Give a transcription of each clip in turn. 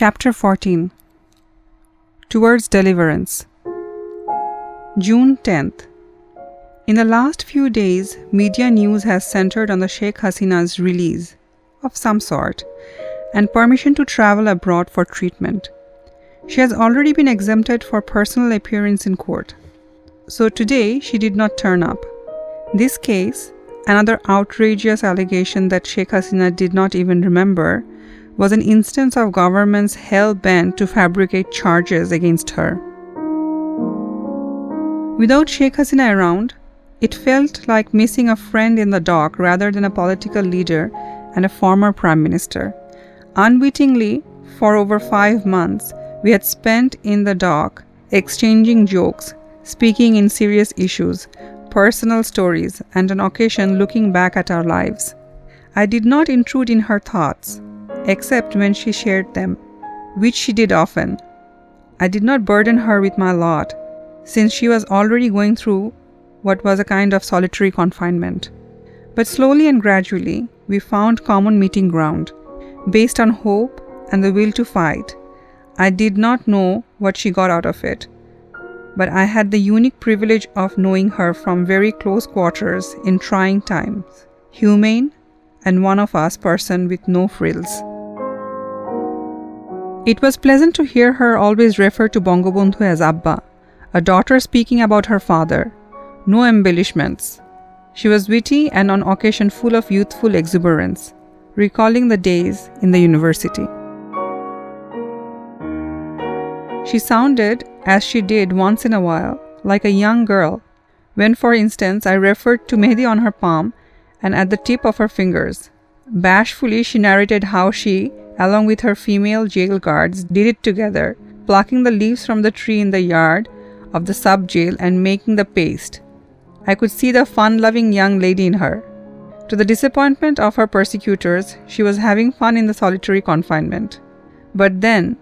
Chapter 14. Towards Deliverance. June 10th. In the last few days, media news has centered on the Sheikh Hasina's release, of some sort, and permission to travel abroad for treatment. She has already been exempted for personal appearance in court. So today, she did not turn up. This case, another outrageous allegation that Sheikh Hasina did not even remember, was an instance of government's hell-bent to fabricate charges against her. Without Sheikh Hasina around, it felt like missing a friend in the dock rather than a political leader and a former prime minister. Unwittingly, for over 5 months, we had spent in the dock exchanging jokes, speaking in serious issues, personal stories, and on occasion looking back at our lives. I did not intrude in her thoughts, except when she shared them, which she did often. I did not burden her with my lot, since she was already going through what was a kind of solitary confinement. But slowly and gradually, we found common meeting ground, based on hope and the will to fight. I did not know what she got out of it, but I had the unique privilege of knowing her from very close quarters in trying times, humane, and one of us person with no frills. It was pleasant to hear her always refer to Bangabandhu as Abba, a daughter speaking about her father. No embellishments. She was witty and on occasion full of youthful exuberance, recalling the days in the university. She sounded, as she did once in a while, like a young girl, when, for instance, I referred to Mehdi on her palm and at the tip of her fingers. Bashfully, she narrated how she, along with her female jail guards, did it together, plucking the leaves from the tree in the yard of the sub-jail and making the paste. I could see the fun-loving young lady in her. To the disappointment of her persecutors, she was having fun in the solitary confinement. But then,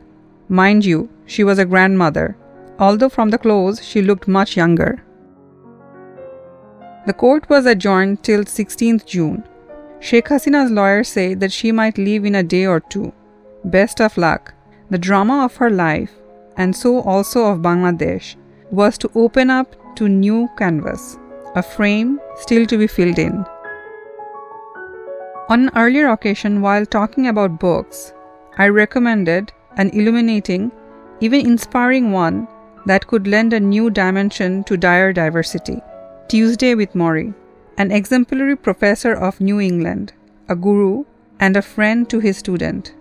mind you, she was a grandmother, although from the clothes she looked much younger. The court was adjourned till 16th June. Sheikh Hasina's lawyers say that she might leave in a day or two. Best of luck. The drama of her life, and so also of Bangladesh, was to open up to new canvas, a frame still to be filled in. On an earlier occasion, while talking about books, I recommended an illuminating, even inspiring one that could lend a new dimension to dire diversity. Tuesday with Maury, an exemplary professor of New England, a guru and a friend to his student,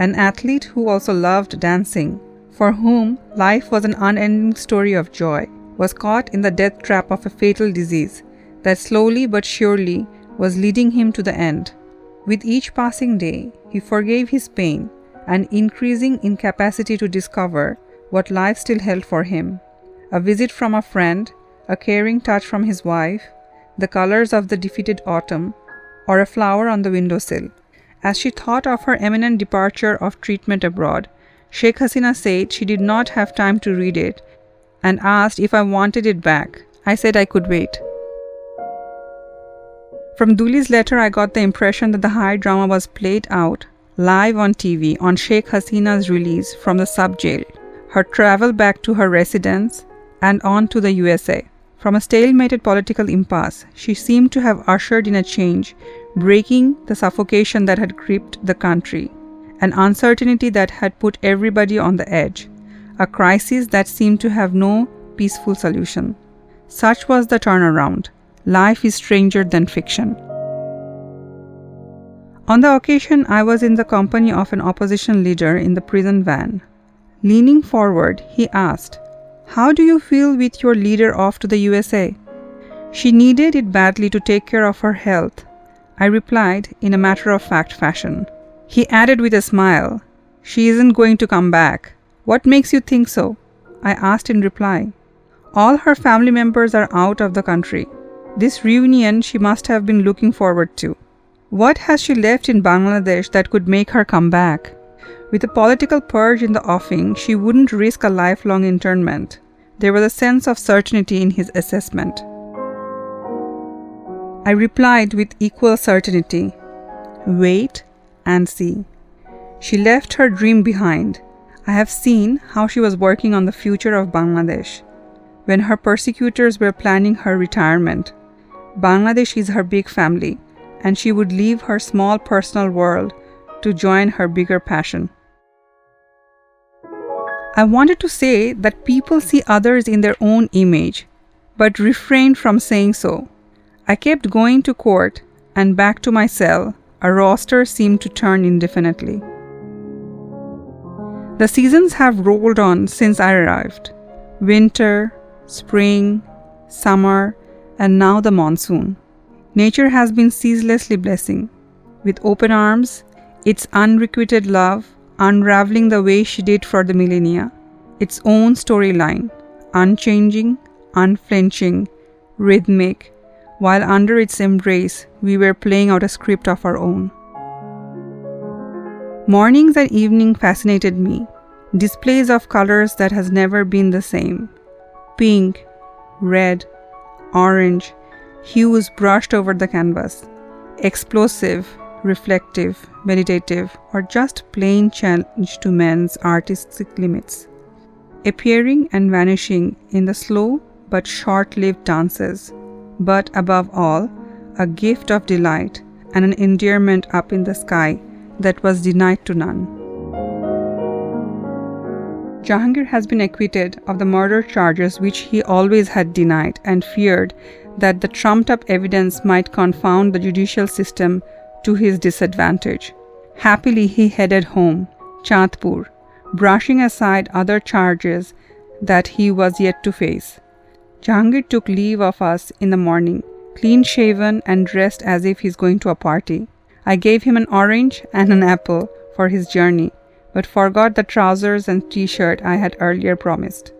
an athlete who also loved dancing, for whom life was an unending story of joy, was caught in the death trap of a fatal disease that slowly but surely was leading him to the end. With each passing day, he forgave his pain and increasing incapacity to discover what life still held for him. A visit from a friend, a caring touch from his wife, the colors of the defeated autumn, or a flower on the windowsill. As she thought of her imminent departure of treatment abroad, Sheikh Hasina said she did not have time to read it and asked if I wanted it back. I said I could wait. From Duli's letter, I got the impression that the high drama was played out live on TV on Sheikh Hasina's release from the sub-jail, her travel back to her residence, and on to the USA. From a stalemated political impasse, she seemed to have ushered in a change, breaking the suffocation that had gripped the country, an uncertainty that had put everybody on the edge, a crisis that seemed to have no peaceful solution. Such was the turnaround. Life is stranger than fiction. On the occasion, I was in the company of an opposition leader in the prison van. Leaning forward, he asked, "How do you feel with your leader off to the USA?" She needed it badly to take care of her health. I replied in a matter-of-fact fashion. He added with a smile, "She isn't going to come back." "What makes you think so?" I asked in reply. "All her family members are out of the country. This reunion she must have been looking forward to. What has she left in Bangladesh that could make her come back? With a political purge in the offing, she wouldn't risk a lifelong internment." There was a sense of certainty in his assessment. I replied with equal certainty, "Wait and see." She left her dream behind. I have seen how she was working on the future of Bangladesh. When her persecutors were planning her retirement, Bangladesh is her big family, and she would leave her small personal world to join her bigger passion. I wanted to say that people see others in their own image, but refrained from saying so. I kept going to court and back to my cell. A roster seemed to turn indefinitely. The seasons have rolled on since I arrived. Winter, spring, summer, and now the monsoon. Nature has been ceaselessly blessing. With open arms, its unrequited love unraveling the way she did for the millennia. Its own storyline, unchanging, unflinching, rhythmic, while under its embrace we were playing out a script of our own. Mornings and evening fascinated me. Displays of colors that has never been the same. Pink, red, orange, hues brushed over the canvas. Explosive, reflective, meditative, or just plain challenge to men's artistic limits. Appearing and vanishing in the slow but short-lived dances, but above all, a gift of delight and an endearment up in the sky that was denied to none. Jahangir has been acquitted of the murder charges which he always had denied and feared that the trumped-up evidence might confound the judicial system to his disadvantage. Happily, he headed home, Chandpur, brushing aside other charges that he was yet to face. Jahangir took leave of us in the morning, clean-shaven and dressed as if he's going to a party. I gave him an orange and an apple for his journey, but forgot the trousers and t-shirt I had earlier promised.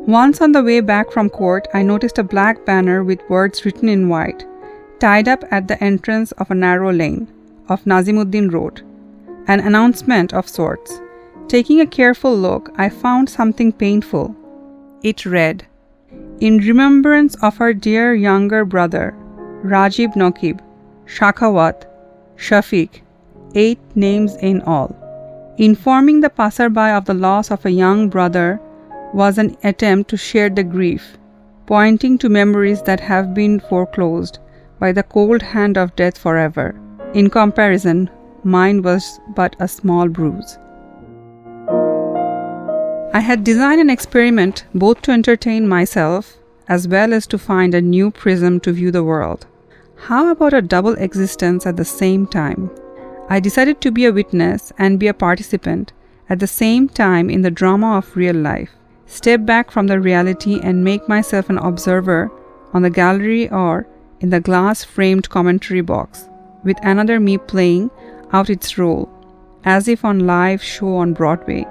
Once on the way back from court, I noticed a black banner with words written in white, tied up at the entrance of a narrow lane of Nazimuddin Road, an announcement of sorts. Taking a careful look, I found something painful. It read, "In remembrance of our dear younger brother, Rajiv Naqib, Shakhawat, Shafiq, 8 names in all. Informing the passerby of the loss of a young brother was an attempt to share the grief, pointing to memories that have been foreclosed by the cold hand of death forever. In comparison, mine was but a small bruise." I had designed an experiment both to entertain myself as well as to find a new prism to view the world. How about a double existence at the same time? I decided to be a witness and be a participant at the same time in the drama of real life, step back from the reality and make myself an observer on the gallery or in the glass-framed commentary box, with another me playing out its role, as if on live show on Broadway.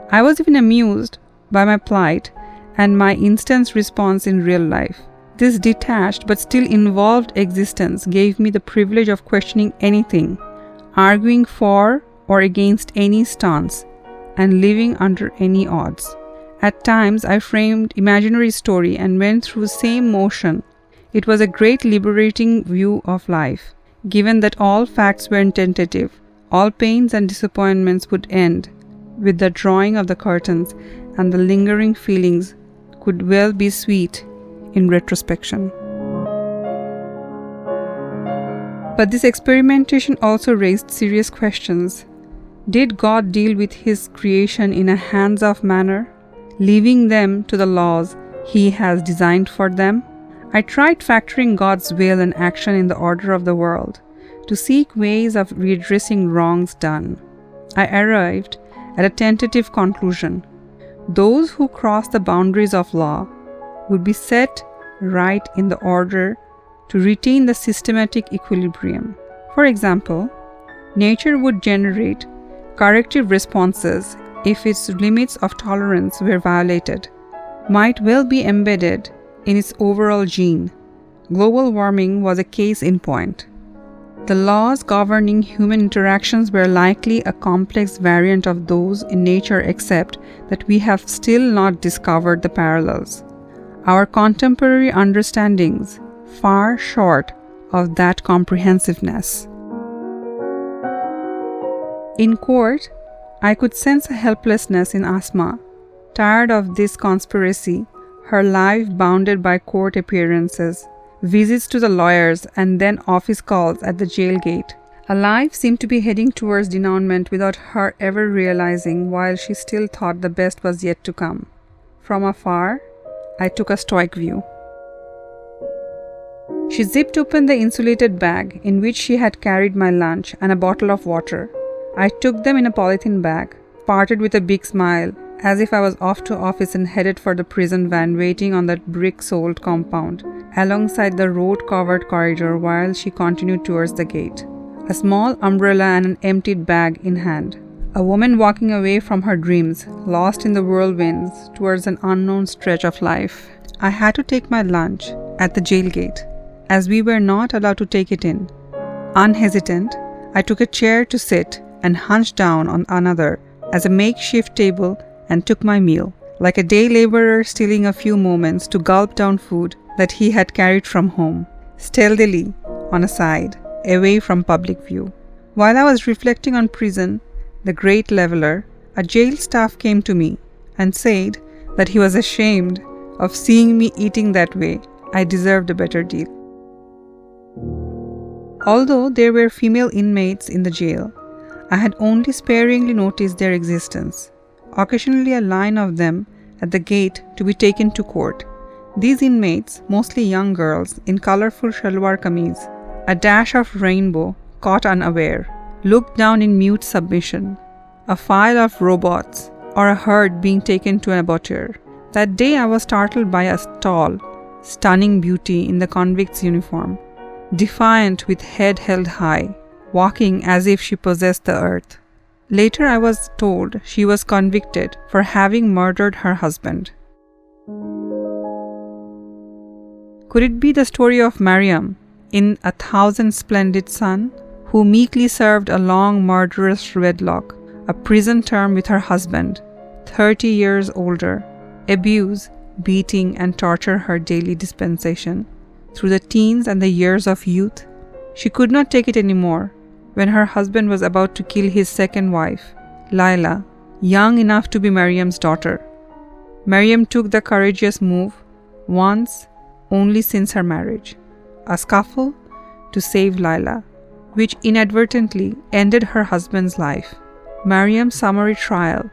I was even amused by my plight and my instant response in real life. This detached but still involved existence gave me the privilege of questioning anything, arguing for or against any stance, and living under any odds. At times I framed imaginary story and went through same motion. It was a great liberating view of life, given that all facts were tentative, all pains and disappointments would end with the drawing of the curtains, and the lingering feelings could well be sweet in retrospection. But this experimentation also raised serious questions. Did God deal with His creation in a hands-off manner, leaving them to the laws He has designed for them? I tried factoring God's will and action in the order of the world to seek ways of redressing wrongs done. I arrived at a tentative conclusion. Those who cross the boundaries of law would be set right in the order to retain the systematic equilibrium. For example, nature would generate corrective responses if its limits of tolerance were violated, might well be embedded in its overall gene. Global warming was a case in point. The laws governing human interactions were likely a complex variant of those in nature, except that we have still not discovered the parallels. Our contemporary understandings far short of that comprehensiveness. In court, I could sense a helplessness in Asma, tired of this conspiracy, her life bounded by court appearances, visits to the lawyers, and then office calls at the jail gate. Her life seemed to be heading towards denouement without her ever realizing, while she still thought the best was yet to come. From afar, I took a stoic view. She zipped open the insulated bag in which she had carried my lunch and a bottle of water. I took them in a polythene bag, parted with a big smile, as if I was off to office and headed for the prison van waiting on that brick-soled compound, alongside the road-covered corridor while she continued towards the gate, a small umbrella and an emptied bag in hand. A woman walking away from her dreams, lost in the whirlwinds towards an unknown stretch of life. I had to take my lunch at the jail gate, as we were not allowed to take it in. Unhesitant, I took a chair to sit and hunched down on another as a makeshift table and took my meal, like a day laborer stealing a few moments to gulp down food that he had carried from home, stealthily, on a side, away from public view. While I was reflecting on prison, the great leveler, a jail staff came to me and said that he was ashamed of seeing me eating that way. I deserved a better deal. Although there were female inmates in the jail, I had only sparingly noticed their existence. Occasionally a line of them at the gate to be taken to court. These inmates, mostly young girls in colorful shalwar kameez, a dash of rainbow, caught unaware, looked down in mute submission, a file of robots or a herd being taken to an abattoir. That day I was startled by a tall, stunning beauty in the convict's uniform, defiant with head held high, walking as if she possessed the earth. Later I was told she was convicted for having murdered her husband. Could it be the story of Mariam in 1,000 Splendid Sun, who meekly served a long murderous wedlock, a prison term with her husband, 30 years older, abuse, beating and torture her daily dispensation through the teens and the years of youth? She could not take it anymore when her husband was about to kill his second wife, Laila, young enough to be Mariam's daughter. Mariam took the courageous move once only since her marriage, a scuffle to save Laila, which inadvertently ended her husband's life. Mariam's summary trial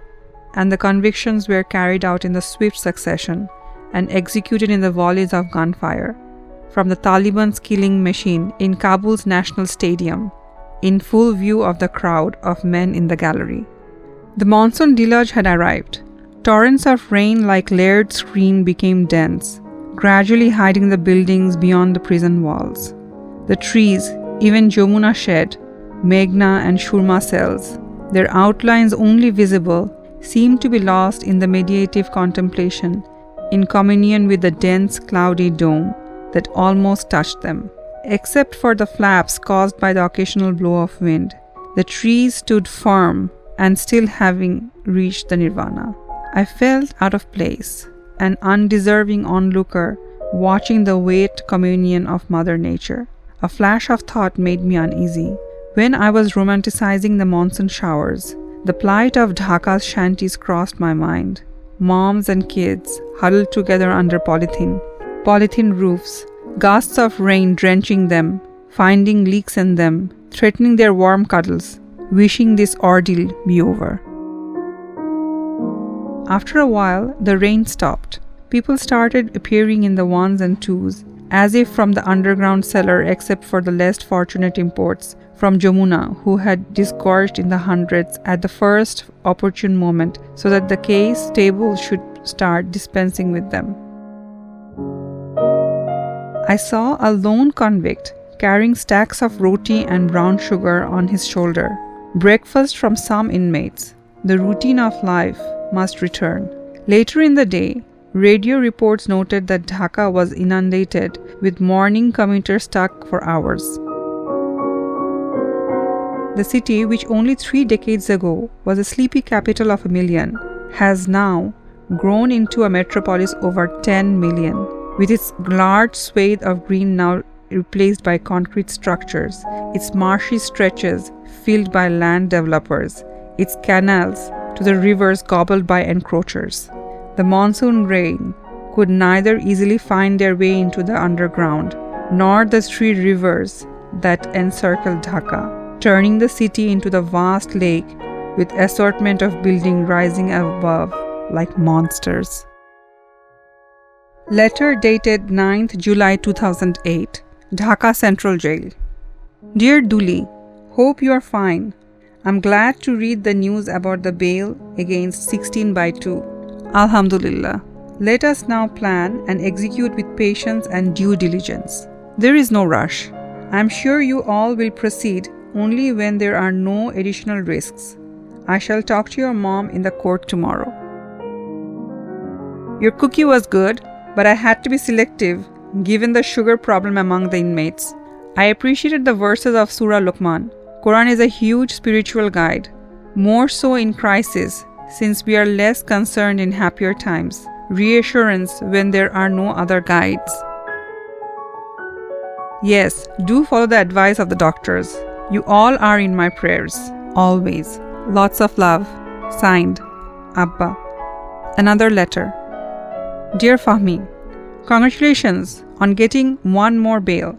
and the convictions were carried out in the swift succession and executed in the volleys of gunfire from the Taliban's killing machine in Kabul's National Stadium, in full view of the crowd of men in the gallery. The monsoon deluge had arrived. Torrents of rain like layered screen became dense, gradually hiding the buildings beyond the prison walls. The trees, even Jamuna Shed, Meghna and Shurma cells, their outlines only visible, seemed to be lost in the meditative contemplation, in communion with the dense, cloudy dome that almost touched them. Except for the flaps caused by the occasional blow of wind, the trees stood firm and still having reached the nirvana. I felt out of place, an undeserving onlooker watching the wet communion of Mother Nature. A flash of thought made me uneasy. When I was romanticizing the monsoon showers, the plight of Dhaka's shanties crossed my mind. Moms and kids huddled together under polythene roofs, gusts of rain drenching them, finding leaks in them, threatening their warm cuddles, wishing this ordeal be over. After a while, the rain stopped. People started appearing in the ones and twos, as if from the underground cellar, except for the less fortunate imports from Jamuna, who had disgorged in the hundreds at the first opportune moment so that the case table should start dispensing with them. I saw a lone convict carrying stacks of roti and brown sugar on his shoulder. Breakfast from some inmates. The routine of life must return. Later in the day, radio reports noted that Dhaka was inundated with morning commuters stuck for hours. The city, which only 3 decades ago was a sleepy capital of 1 million, has now grown into a metropolis over 10 million. With its large swathe of green now replaced by concrete structures, its marshy stretches filled by land developers, its canals to the rivers gobbled by encroachers. The monsoon rain could neither easily find their way into the underground, nor the three rivers that encircle Dhaka, turning the city into the vast lake with assortment of buildings rising above like monsters. Letter dated 9th July 2008, Dhaka Central Jail. Dear Duli, hope you are fine. I'm glad to read the news about the bail against 16/2. Alhamdulillah. Let us now plan and execute with patience and due diligence. There is no rush. I'm sure you all will proceed only when there are no additional risks. I shall talk to your mom in the court tomorrow. Your cookie was good, but I had to be selective given the sugar problem among the inmates. I appreciated the verses of Surah Luqman. Quran is a huge spiritual guide, more so in crisis since we are less concerned in happier times. Reassurance when there are no other guides. Yes, do follow the advice of the doctors. You all are in my prayers, always. Lots of love. Signed, Abba. Another letter. Dear Fahmi, congratulations on getting one more bail.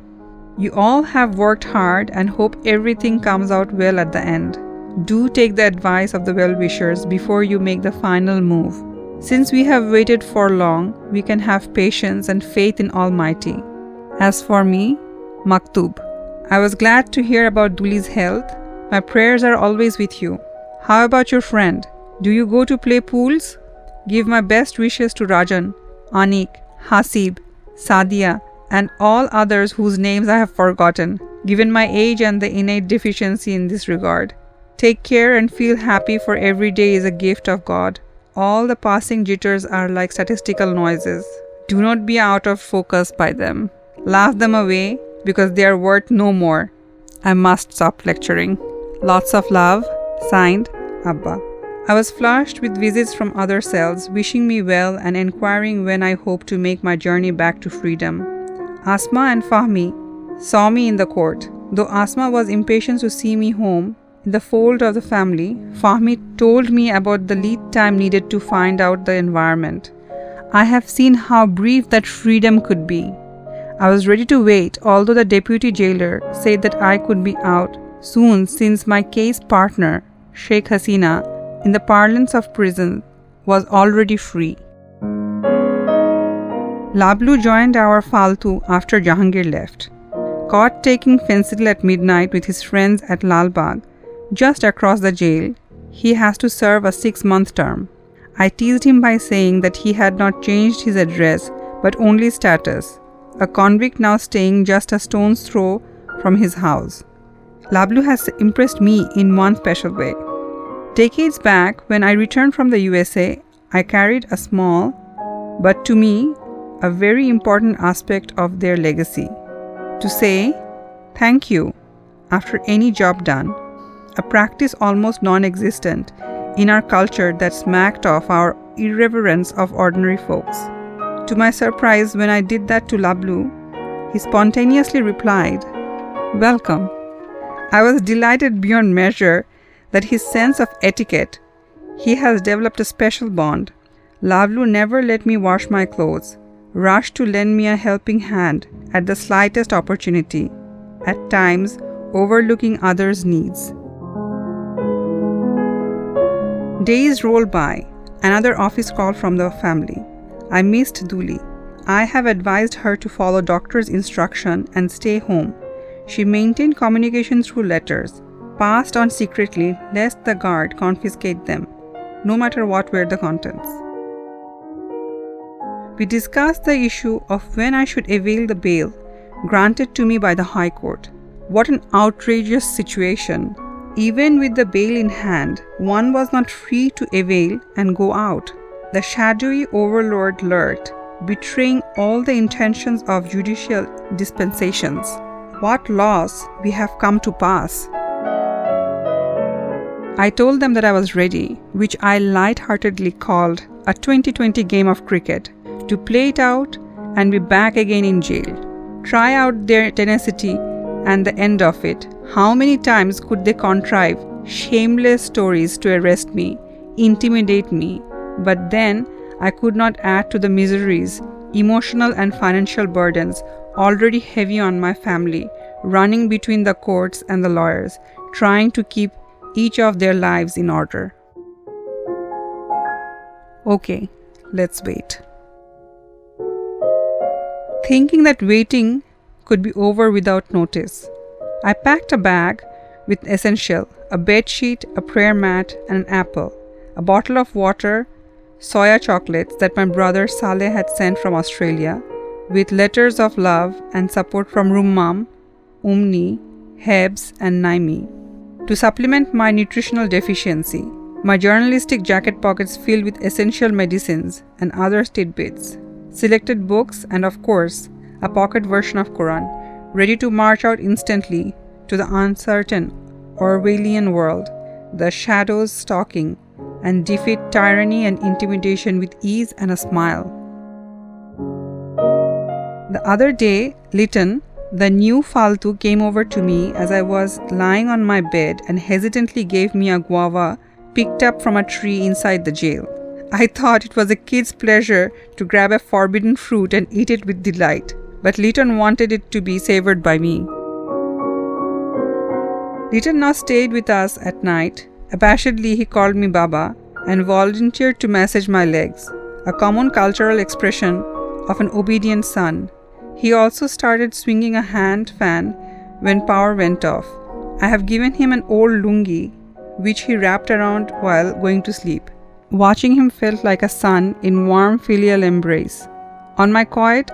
You all have worked hard and hope everything comes out well at the end. Do take the advice of the well-wishers before you make the final move. Since we have waited for long, we can have patience and faith in Almighty. As for me, Maktub. I was glad to hear about Duli's health. My prayers are always with you. How about your friend? Do you go to play pools? Give my best wishes to Rajan, Anik, Hasib, Sadia, and all others whose names I have forgotten, given my age and the innate deficiency in this regard. Take care and feel happy, for every day is a gift of God. All the passing jitters are like statistical noises. Do not be out of focus by them. Laugh them away because they are worth no more. I must stop lecturing. Lots of love. Signed, Abba. I was flushed with visits from other cells, wishing me well and inquiring when I hope to make my journey back to freedom. Asma and Fahmi saw me in the court. Though Asma was impatient to see me home, in the fold of the family, Fahmi told me about the lead time needed to find out the environment. I have seen how brief that freedom could be. I was ready to wait, although the deputy jailer said that I could be out soon since my case partner, Sheikh Hasina, in the parlance of prison, was already free. Lablu joined our Faltu after Jahangir left. Caught taking fentanyl at midnight with his friends at Lalbagh, just across the jail, he has to serve a 6-month term. I teased him by saying that he had not changed his address but only status, a convict now staying just a stone's throw from his house. Lablu has impressed me in one special way. Decades back, when I returned from the USA, I carried a small, but to me, a very important aspect of their legacy. To say, thank you, after any job done, a practice almost non-existent in our culture that smacked of our irreverence of ordinary folks. To my surprise, when I did that to Lablu, he spontaneously replied, "Welcome." I was delighted beyond measure that his sense of etiquette, he has developed a special bond. Lablu never let me wash my clothes, rushed to lend me a helping hand at the slightest opportunity, at times overlooking others' needs. Days roll by, another office call from the family. I missed Duli. I have advised her to follow doctor's instruction and stay home. She maintained communication through letters, passed on secretly lest the guard confiscate them, no matter what were the contents. We discussed the issue of when I should avail the bail granted to me by the High Court. What an outrageous situation! Even with the bail in hand, one was not free to avail and go out. The shadowy overlord lurked, betraying all the intentions of judicial dispensations. What laws we have come to pass! I told them that I was ready, which I light-heartedly called a 2020 game of cricket, to play it out and be back again in jail. Try out their tenacity and the end of it. How many times could they contrive shameless stories to arrest me, intimidate me? But then I could not add to the miseries, emotional and financial burdens already heavy on my family, running between the courts and the lawyers, trying to keep each of their lives in order. Okay, let's wait. Thinking that waiting could be over without notice, I packed a bag with essential, a bed sheet, a prayer mat, and an apple, a bottle of water, soya chocolates that my brother Saleh had sent from Australia, with letters of love and support from Rummam, Umni, Hebs, and Naimi. To supplement my nutritional deficiency, my journalistic jacket pockets filled with essential medicines and other tidbits, selected books, and of course, a pocket version of Quran, ready to march out instantly to the uncertain Orwellian world, the shadows stalking, and defeat tyranny and intimidation with ease and a smile. The other day, Liton, the new Faltu, came over to me as I was lying on my bed and hesitantly gave me a guava picked up from a tree inside the jail. I thought it was a kid's pleasure to grab a forbidden fruit and eat it with delight, but Liton wanted it to be savored by me. Liton now stayed with us at night. Abashedly, he called me Baba and volunteered to massage my legs, a common cultural expression of an obedient son. He also started swinging a hand fan when power went off. I have given him an old lungi, which he wrapped around while going to sleep. Watching him felt like a son in warm filial embrace. On my quiet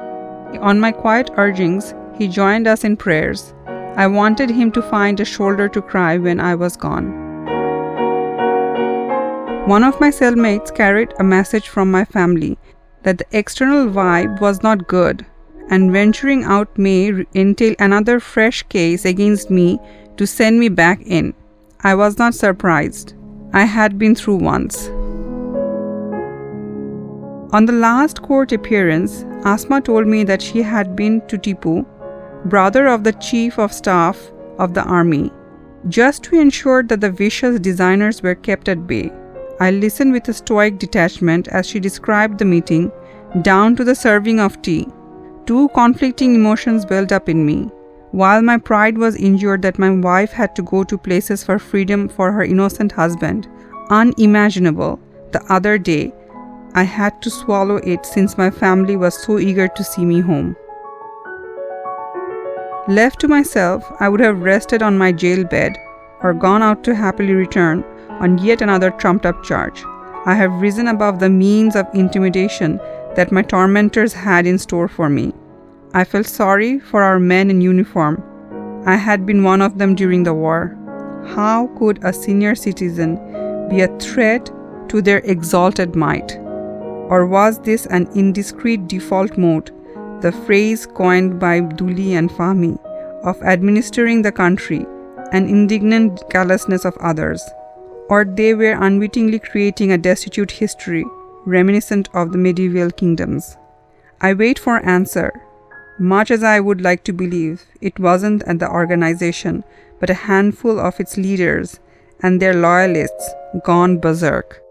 urgings, he joined us in prayers. I wanted him to find a shoulder to cry when I was gone. One of my cellmates carried a message from my family that the external vibe was not good, and venturing out may entail another fresh case against me to send me back in. I was not surprised. I had been through once. On the last court appearance, Asma told me that she had been to Tipu, brother of the Chief of Staff of the Army, just to ensure that the vicious designers were kept at bay. I listened with a stoic detachment as she described the meeting, down to the serving of tea. Two conflicting emotions welled up in me. While my pride was injured that my wife had to go to places for freedom for her innocent husband, unimaginable, the other day, I had to swallow it since my family was so eager to see me home. Left to myself, I would have rested on my jail bed or gone out to happily return on yet another trumped-up charge. I have risen above the means of intimidation that my tormentors had in store for me. I felt sorry for our men in uniform. I had been one of them during the war. How could a senior citizen be a threat to their exalted might? Or was this an indiscreet default mode, the phrase coined by Duli and Fahmi, of administering the country, an indignant callousness of others? Or they were unwittingly creating a destitute history, reminiscent of the medieval kingdoms? I wait for answer. Much as I would like to believe, it wasn't at the organization, but a handful of its leaders and their loyalists gone berserk.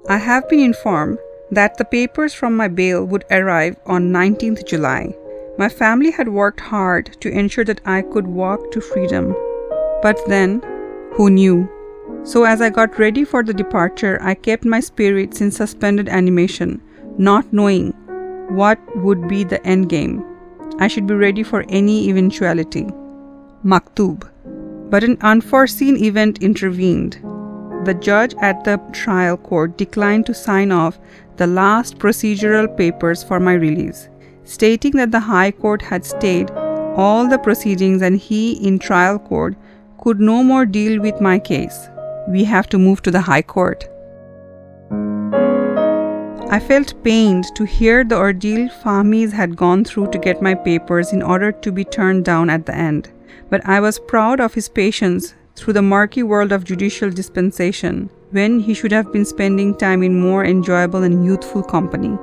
I have been informed that the papers from my bail would arrive on 19th July. My family had worked hard to ensure that I could walk to freedom. But then, who knew? So as I got ready for the departure, I kept my spirits in suspended animation, not knowing what would be the end game. I should be ready for any eventuality. Maktub. But an unforeseen event intervened. The judge at the trial court declined to sign off the last procedural papers for my release, stating that the High Court had stayed all the proceedings and he, in trial court, could no more deal with my case. We have to move to the High Court. I felt pained to hear the ordeal Fahmi's had gone through to get my papers in order to be turned down at the end, but I was proud of his patience through the murky world of judicial dispensation, when he should have been spending time in more enjoyable and youthful company.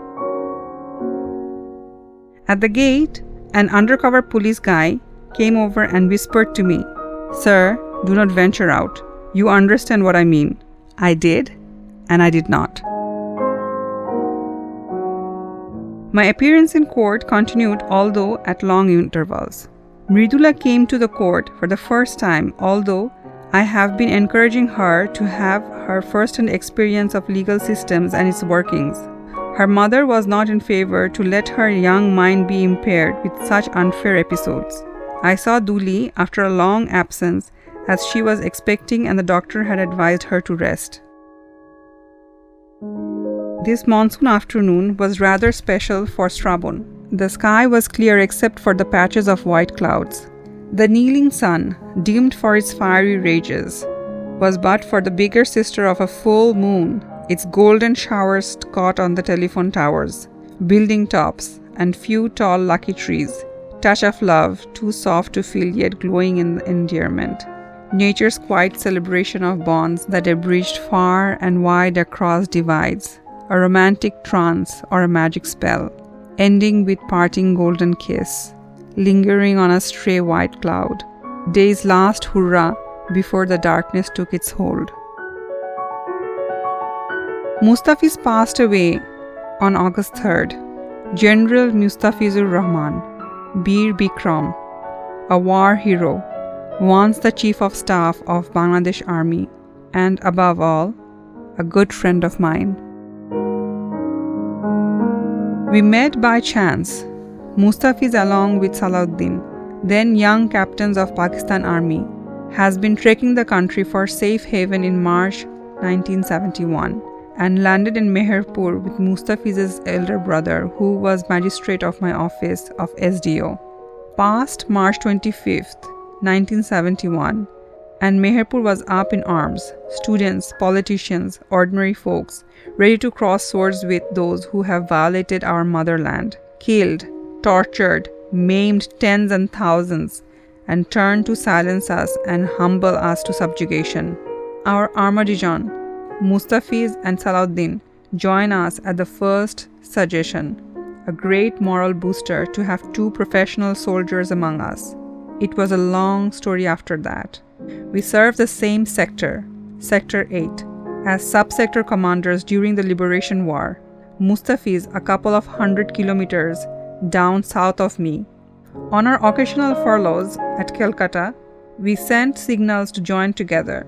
At the gate, an undercover police guy came over and whispered to me, "Sir, do not venture out. You understand what I mean." I did, and I did not. My appearance in court continued, although at long intervals. Mridula came to the court for the first time, although I have been encouraging her to have her first-hand experience of legal systems and its workings. Her mother was not in favor to let her young mind be impaired with such unfair episodes. I saw Duli after a long absence, as she was expecting, and the doctor had advised her to rest. This monsoon afternoon was rather special for Strabon. The sky was clear except for the patches of white clouds. The kneeling sun, dimmed for its fiery rages, was but for the bigger sister of a full moon, its golden showers caught on the telephone towers, building tops, and few tall lucky trees. Touch of love, too soft to feel yet glowing in endearment. Nature's quiet celebration of bonds that have bridged far and wide across divides. A romantic trance or a magic spell, ending with parting golden kiss, lingering on a stray white cloud. Day's last hurrah before the darkness took its hold. Mustafiz passed away on August 3rd. General Mustafizur Rahman, Bir Bikrom, a war hero, once the Chief of Staff of Bangladesh Army, and above all, a good friend of mine. We met by chance. Mustafiz, along with Salahuddin, then young captains of Pakistan Army, has been trekking the country for safe haven in March 1971 and landed in Meherpur with Mustafiz's elder brother, who was magistrate of my office of SDO. Past March 25th, 1971, and Meherpur was up in arms, students, politicians, ordinary folks, ready to cross swords with those who have violated our motherland, killed, tortured, maimed tens and thousands, and turned to silence us and humble us to subjugation. Our Ahmadiyyan, Mustafiz and Salahuddin, join us at the first suggestion, a great moral booster to have two professional soldiers among us. It was a long story after that. We served the same sector, Sector 8, as subsector commanders during the Liberation War. Mustafiz a couple of 100 kilometers down south of me. On our occasional furloughs at Calcutta, we sent signals to join together.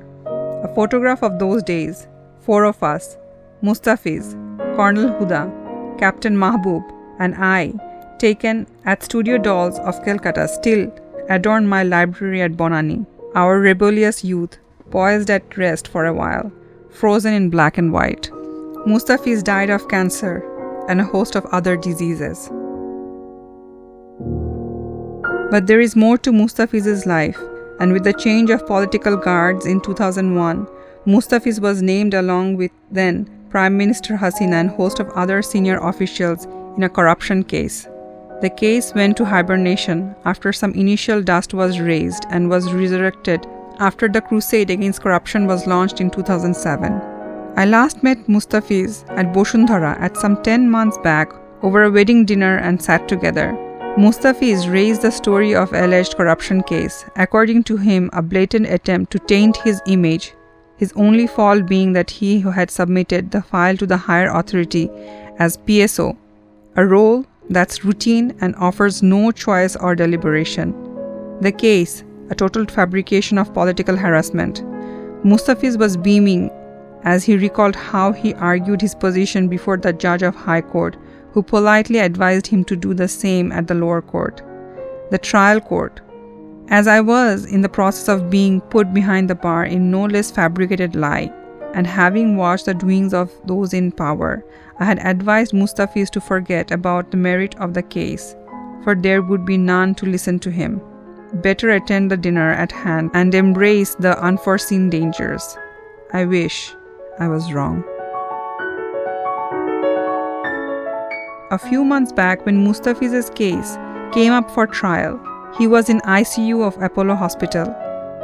A photograph of those days, 4 of us, Mustafiz, Colonel Huda, Captain Mahbub, and I, taken at Studio Dolls of Calcutta, still adorn my library at Bonani. Our rebellious youth, poised at rest for a while, frozen in black and white. Mustafiz died of cancer and a host of other diseases. But there is more to Mustafiz's life, and with the change of political guards in 2001, Mustafiz was named along with then Prime Minister Hasina and host of other senior officials in a corruption case. The case went to hibernation after some initial dust was raised and was resurrected after the crusade against corruption was launched in 2007. I last met Mustafiz at Boshundhara at some 10 months back over a wedding dinner and sat together. Mustafiz raised the story of alleged corruption case, according to him a blatant attempt to taint his image, his only fault being that he had submitted the file to the higher authority as PSO, a role that's routine and offers no choice or deliberation. The case, a total fabrication of political harassment. Mustafiz was beaming as he recalled how he argued his position before the judge of High Court, who politely advised him to do the same at the lower court, the trial court. As I was in the process of being put behind the bar in no less fabricated lie, and having watched the doings of those in power, I had advised Mustafiz to forget about the merit of the case, for there would be none to listen to him. Better attend the dinner at hand and embrace the unforeseen dangers. I wish I was wrong. A few months back, when Mustafiz's case came up for trial, he was in ICU of Apollo Hospital,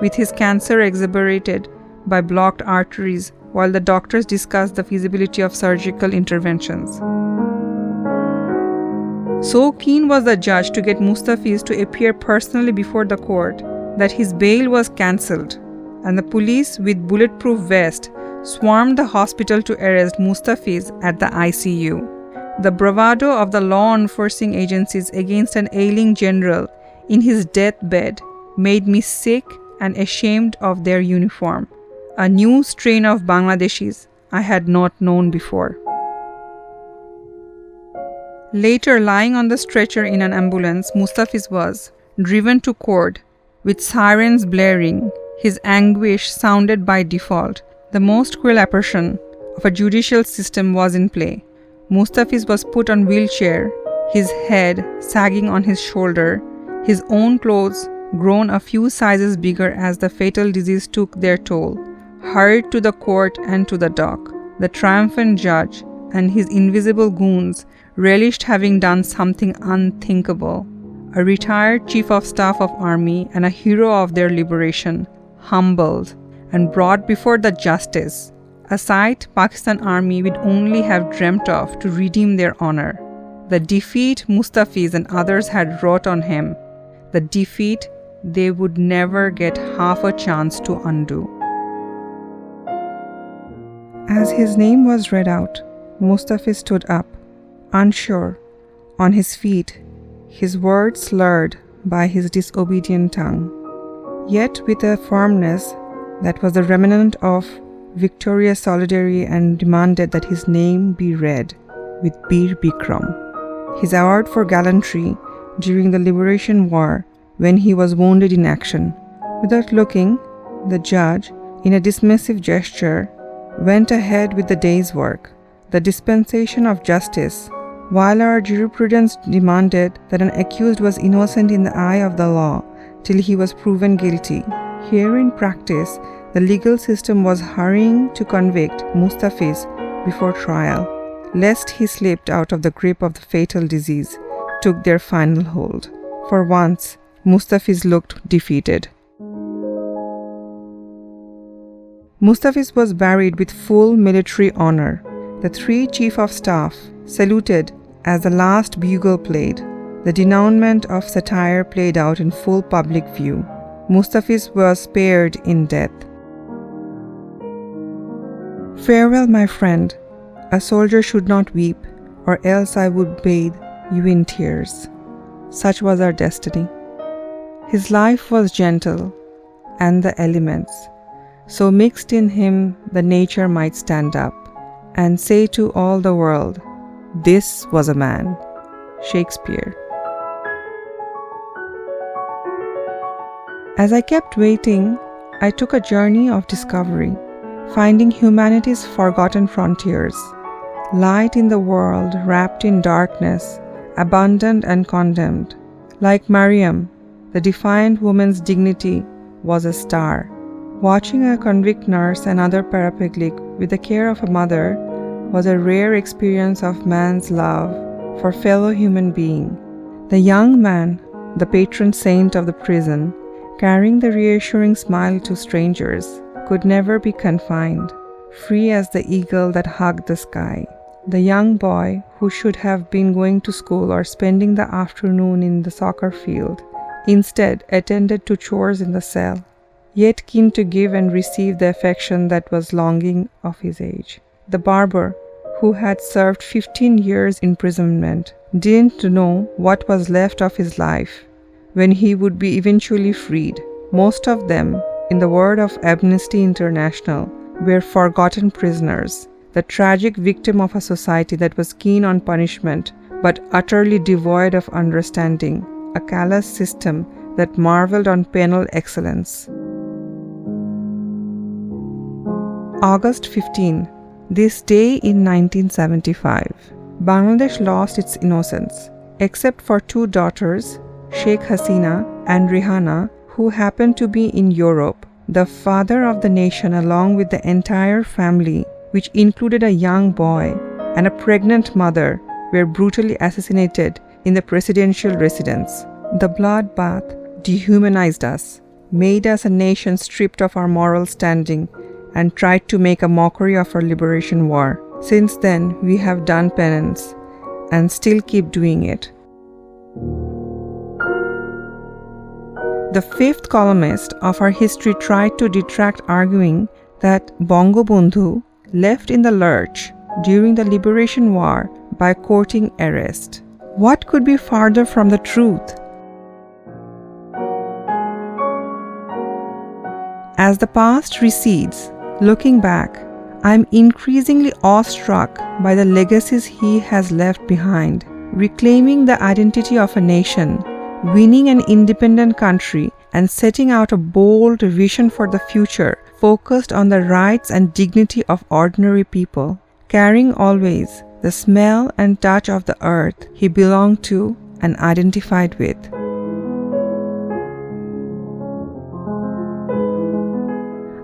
with his cancer exacerbated by blocked arteries, while the doctors discussed the feasibility of surgical interventions. So keen was the judge to get Mustafiz to appear personally before the court that his bail was cancelled, and the police with bulletproof vests swarmed the hospital to arrest Mustafiz at the ICU. The bravado of the law enforcing agencies against an ailing general in his deathbed made me sick and ashamed of their uniform, a new strain of Bangladeshis I had not known before. Later, lying on the stretcher in an ambulance, Mustafiz was driven to court with sirens blaring, his anguish sounded by default. The most cruel oppression of a judicial system was in play. Mustafiz was put on wheelchair, his head sagging on his shoulder, his own clothes grown a few sizes bigger as the fatal disease took their toll, hurried to the court and to the dock. The triumphant judge and his invisible goons relished having done something unthinkable. A retired chief of staff of army and a hero of their liberation, humbled and brought before the justice, a sight Pakistan army would only have dreamt of to redeem their honor. The defeat Mustafiz and others had wrought on him, the defeat they would never get half a chance to undo. As his name was read out, Mustafiz stood up, unsure, on his feet, his words slurred by his disobedient tongue, yet with a firmness that was the remnant of victorious solidarity, and demanded that his name be read with Bir Bikrom, his award for gallantry during the Liberation War when he was wounded in action. Without looking, the judge, in a dismissive gesture, went ahead with the day's work, the dispensation of justice. While our jurisprudence demanded that an accused was innocent in the eye of the law till he was proven guilty, here in practice, the legal system was hurrying to convict Mustafiz before trial, lest he slipped out of the grip of the fatal disease, took their final hold. For once, Mustafiz looked defeated. Mustafiz was buried with full military honor. The three chief of staff saluted as the last bugle played. The denouement of satire played out in full public view. Mustafiz was spared in death. Farewell, my friend. A soldier should not weep, or else I would bathe you in tears. Such was our destiny. His life was gentle, and the elements, so mixed in him the nature might stand up and say to all the world, "This was a man." Shakespeare. As I kept waiting, I took a journey of discovery, finding humanity's forgotten frontiers, light in the world wrapped in darkness, abandoned and condemned. Like Mariam, the defiant woman's dignity was a star. Watching a convict nurse and other paraplegic with the care of a mother was a rare experience of man's love for fellow human being. The young man, the patron saint of the prison, carrying the reassuring smile to strangers, could never be confined, free as the eagle that hugged the sky. The young boy who should have been going to school or spending the afternoon in the soccer field, instead attended to chores in the cell, yet keen to give and receive the affection that was longing of his age. The barber, who had served 15 years imprisonment, didn't know what was left of his life when he would be eventually freed. Most of them, in the word of Amnesty International, were forgotten prisoners, the tragic victim of a society that was keen on punishment but utterly devoid of understanding, a callous system that marveled on penal excellence. August 15. This day in 1975, Bangladesh lost its innocence, except for two daughters, Sheikh Hasina and Rihanna, who happened to be in Europe. The father of the nation, along with the entire family, which included a young boy and a pregnant mother, were brutally assassinated in the presidential residence. The bloodbath dehumanized us, made us a nation stripped of our moral standing, and tried to make a mockery of our liberation war. Since then, we have done penance and still keep doing it. The fifth columnist of our history tried to detract, arguing that Bangabandhu left in the lurch during the Liberation War by courting arrest. What could be farther from the truth? As the past recedes, looking back, I am increasingly awestruck by the legacies he has left behind. Reclaiming the identity of a nation, winning an independent country, and setting out a bold vision for the future focused on the rights and dignity of ordinary people, carrying always the smell and touch of the earth he belonged to and identified with.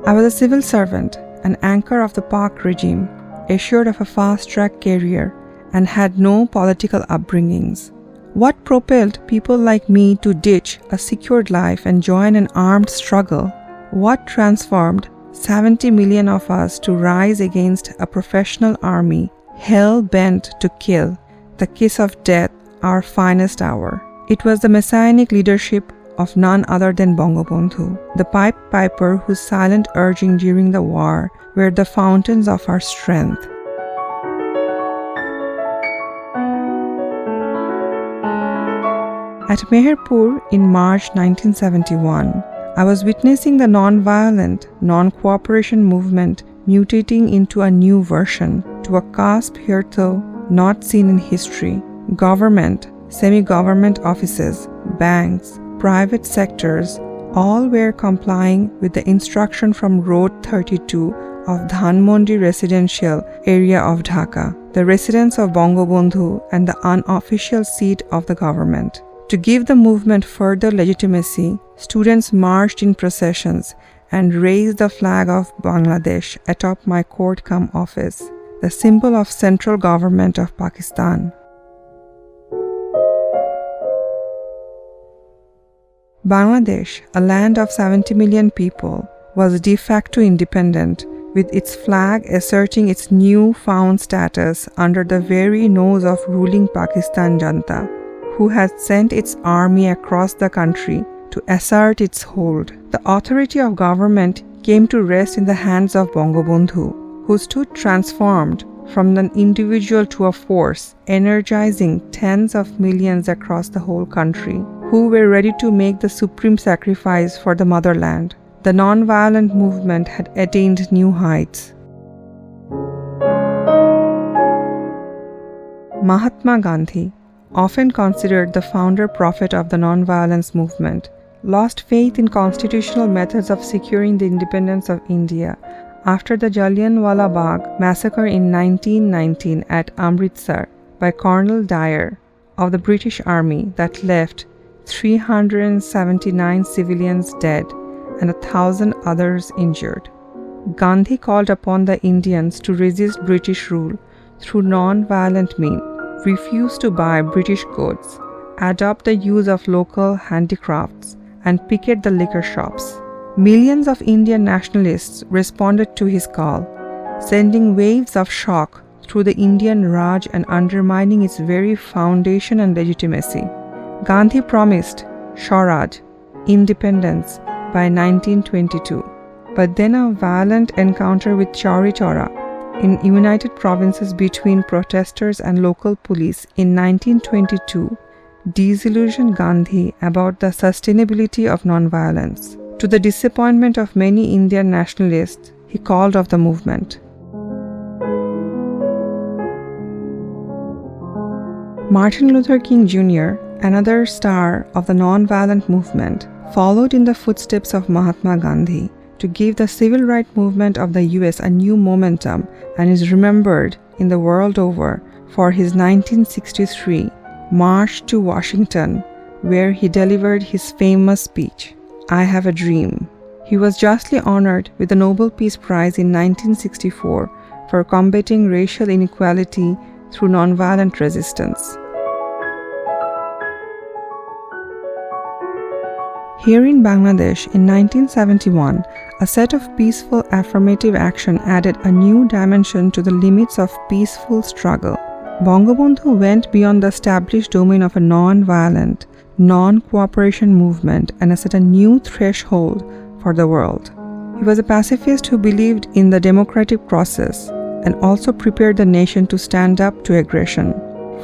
I was a civil servant, an anchor of the Pak regime, assured of a fast-track career, and had no political upbringings. What propelled people like me to ditch a secured life and join an armed struggle? What transformed 70 million of us to rise against a professional army hell-bent to kill, the kiss of death, our finest hour? It was the messianic leadership of none other than Bangabandhu, the pipe piper whose silent urging during the war were the fountains of our strength. At Meherpur in March 1971, I was witnessing the non-violent, non-cooperation movement mutating into a new version, to a cusp hitherto not seen in history. Government, semi-government offices, banks, private sectors, all were complying with the instruction from Road 32 of Dhanmondi residential area of Dhaka, the residence of Bangabandhu and the unofficial seat of the government. To give the movement further legitimacy, students marched in processions and raised the flag of Bangladesh atop my court-cum office, the symbol of central government of Pakistan. Bangladesh, a land of 70 million people, was de facto independent, with its flag asserting its new-found status under the very nose of ruling Pakistan Janta, who had sent its army across the country to assert its hold. The authority of government came to rest in the hands of Bangabandhu, who stood transformed from an individual to a force, energizing tens of millions across the whole country, who were ready to make the supreme sacrifice for the motherland. The non-violent movement had attained new heights. Mahatma Gandhi, often considered the founder prophet of the non-violence movement, lost faith in constitutional methods of securing the independence of India after the Jallianwala Bagh massacre in 1919 at Amritsar by Colonel Dyer of the British Army that left 379 civilians dead and 1,000 others injured. Gandhi called upon the Indians to resist British rule through non-violent means, refuse to buy British goods, adopt the use of local handicrafts, and picket the liquor shops. Millions of Indian nationalists responded to his call, sending waves of shock through the Indian Raj and undermining its very foundation and legitimacy. Gandhi promised Swaraj, independence, by 1922. But then a violent encounter with Chauri Chaura in United Provinces between protesters and local police in 1922 disillusioned Gandhi about the sustainability of non-violence. To the disappointment of many Indian nationalists, he called off the movement. Martin Luther King Jr., another star of the non-violent movement, followed in the footsteps of Mahatma Gandhi to give the civil rights movement of the US a new momentum, and is remembered in the world over for his 1963 march to Washington, where he delivered his famous speech, "I Have a Dream." He was justly honored with the Nobel Peace Prize in 1964 for combating racial inequality through nonviolent resistance. Here in Bangladesh in 1971, a set of peaceful affirmative action added a new dimension to the limits of peaceful struggle. Bangabandhu went beyond the established domain of a non-violent, non-cooperation movement and set a new threshold for the world. He was a pacifist who believed in the democratic process and also prepared the nation to stand up to aggression.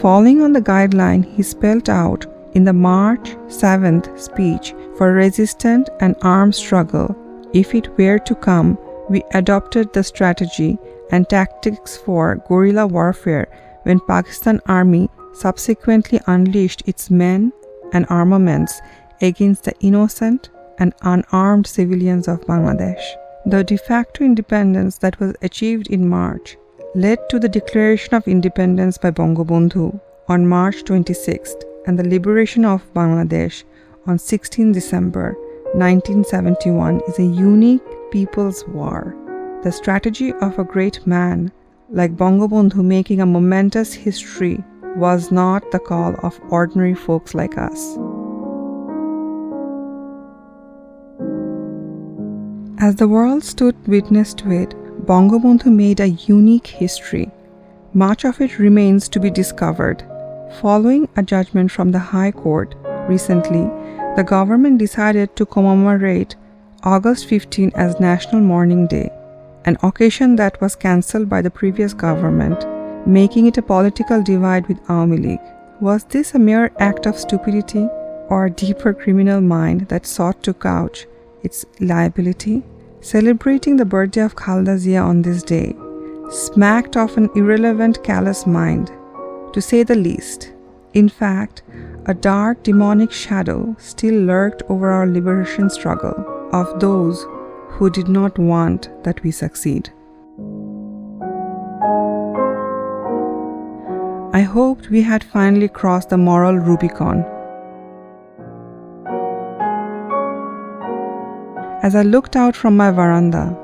Following on the guideline he spelled out in the March 7th speech for resistance and armed struggle, if it were to come, we adopted the strategy and tactics for guerrilla warfare when Pakistan Army subsequently unleashed its men and armaments against the innocent and unarmed civilians of Bangladesh. The de facto independence that was achieved in March led to the declaration of independence by Bangabandhu on March 26th and the liberation of Bangladesh on 16 December 1971 is a unique people's war. The strategy of a great man like Bangabandhu making a momentous history was not the call of ordinary folks like us. As the world stood witness to it, Bangabandhu made a unique history. Much of it remains to be discovered. Following a judgment from the High Court recently, the government decided to commemorate August 15 as National Mourning Day, an occasion that was cancelled by the previous government, making it a political divide with Awami League. Was this a mere act of stupidity or a deeper criminal mind that sought to couch its liability? Celebrating the birthday of Khalda Zia on this day smacked of an irrelevant, callous mind, to say the least. In fact, a dark demonic shadow still lurked over our liberation struggle of those who did not want that we succeed. I hoped we had finally crossed the moral Rubicon. As I looked out from my veranda,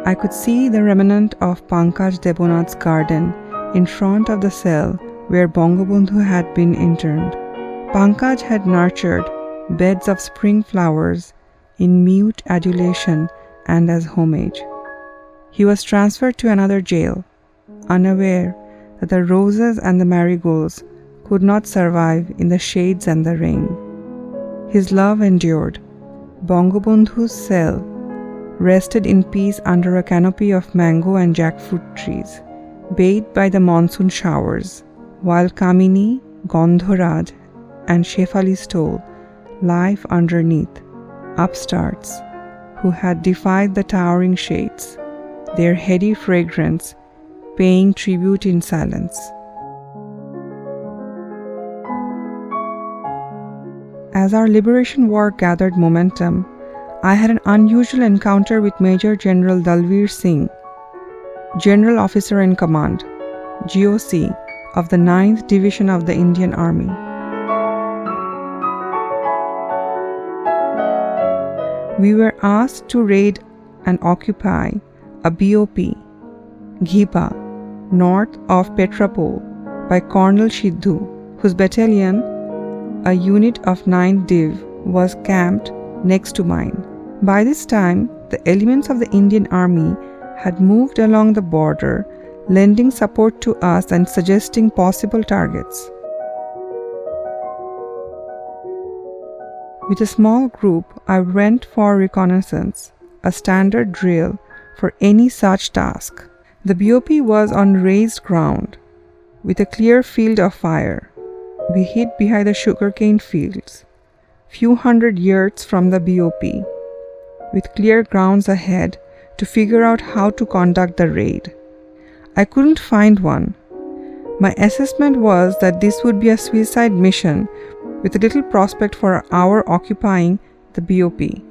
I could see the remnant of Pankaj Debonath's garden in front of the cell where Bangabandhu had been interned. Pankaj had nurtured beds of spring flowers in mute adulation and as homage. He was transferred to another jail, unaware that the roses and the marigolds could not survive in the shades and the rain. His love endured. Bangabandhu's cell rested in peace under a canopy of mango and jackfruit trees, bathed by the monsoon showers, while Kamini, Gandharaj, and Shefali stole life underneath, upstarts who had defied the towering shades, their heady fragrance paying tribute in silence. As our liberation war gathered momentum, I had an unusual encounter with Major General Dalveer Singh, General Officer in Command, GOC, of the 9th Division of the Indian Army. We were asked to raid and occupy a BOP, Ghipa, north of Petrapol, by Colonel Shiddu, whose battalion, a unit of 9th Div, was camped next to mine. By this time, the elements of the Indian Army had moved along the border, lending support to us and suggesting possible targets. With a small group, I went for reconnaissance, a standard drill for any such task. The BOP was on raised ground, with a clear field of fire. We hid behind the sugarcane fields, few hundred yards from the BOP, with clear grounds ahead to figure out how to conduct the raid. I couldn't find one. My assessment was that this would be a suicide mission with a little prospect for our occupying the BOP,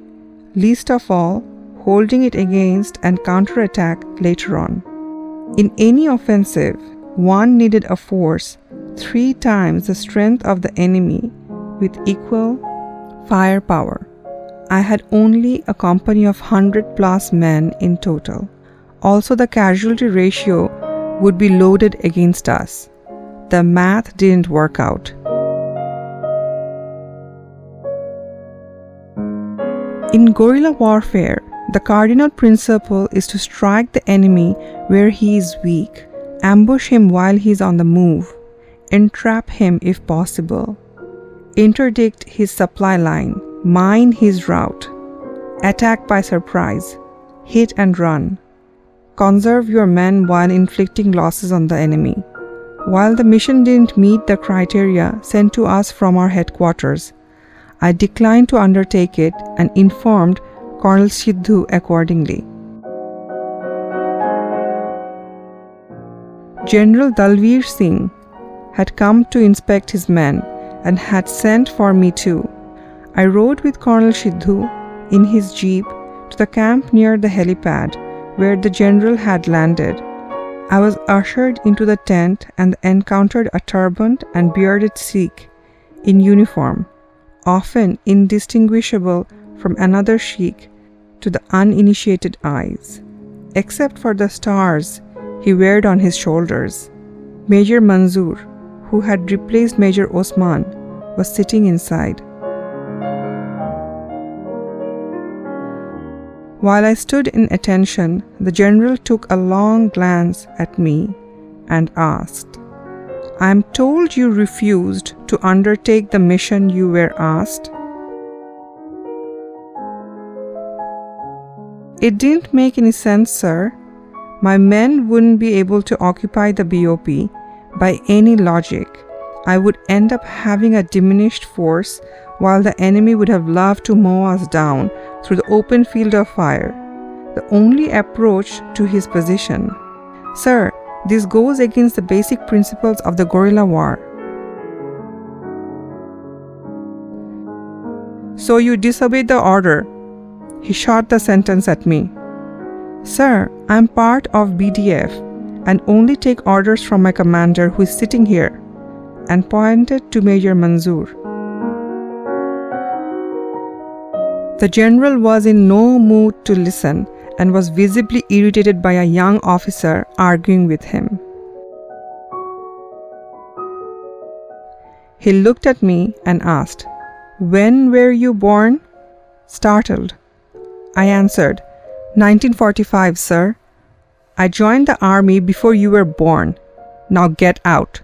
least of all holding it against and counterattack later on. In any offensive, one needed a force 3 times the strength of the enemy with equal firepower. I had only a company of 100+ men in total. Also, the casualty ratio would be loaded against us. The math didn't work out. In guerrilla warfare, the cardinal principle is to strike the enemy where he is weak, ambush him while he is on the move, entrap him if possible. interdict his supply line, mine his route, attack by surprise, hit and run, conserve your men while inflicting losses on the enemy. While the mission didn't meet the criteria sent to us from our headquarters, I declined to undertake it and informed Colonel Sidhu accordingly. General Dalveer Singh had come to inspect his men and had sent for me too. I rode with Colonel Sidhu in his jeep to the camp near the helipad where the general had landed. I was ushered into the tent and encountered a turbaned and bearded Sikh in uniform, often indistinguishable from another Sikh to the uninitiated eyes, except for the stars he wore on his shoulders. Major Manzoor, who had replaced Major Osman, was sitting inside. While I stood in attention, the general took a long glance at me and asked, "I am told you refused to undertake the mission you were asked." "It didn't make any sense, sir. My men wouldn't be able to occupy the BOP by any logic. I would end up having a diminished force while the enemy would have loved to mow us down through the open field of fire, the only approach to his position. Sir, this goes against the basic principles of the guerrilla war." "So you disobeyed the order?" He shot the sentence at me. "Sir, I am part of BDF and only take orders from my commander who is sitting here," and pointed to Major Manzoor. The general was in no mood to listen and was visibly irritated by a young officer arguing with him. He looked at me and asked, "When were you born?" Startled, I answered, 1945, sir. I joined the army before you were born. Now get out."